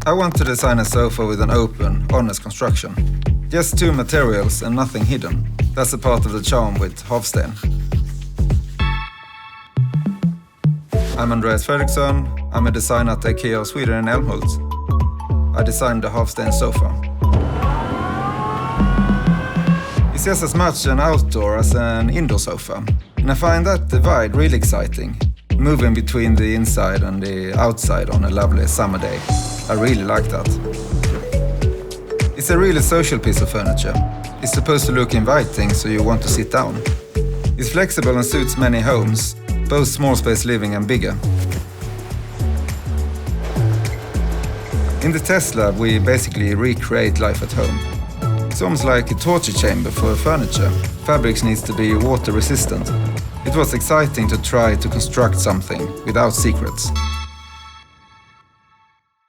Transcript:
I want to design a sofa with an open, honest construction. Just two materials and nothing hidden. That's a part of the charm with Havsten. I'm Andreas Fredriksson. I'm a designer at IKEA of Sweden in Älmhult. I designed the Havsten sofa. It's just as much an outdoor as an indoor sofa, and I find that divide really exciting, moving between the inside and the outside on a lovely summer day. I really like that. It's a really social piece of furniture. It's supposed to look inviting so you want to sit down. It's flexible and suits many homes, both small space living and bigger. In the test lab, we basically recreate life at home. It's almost like a torture chamber for furniture. Fabrics needs to be water resistant. It was exciting to try to construct something without secrets.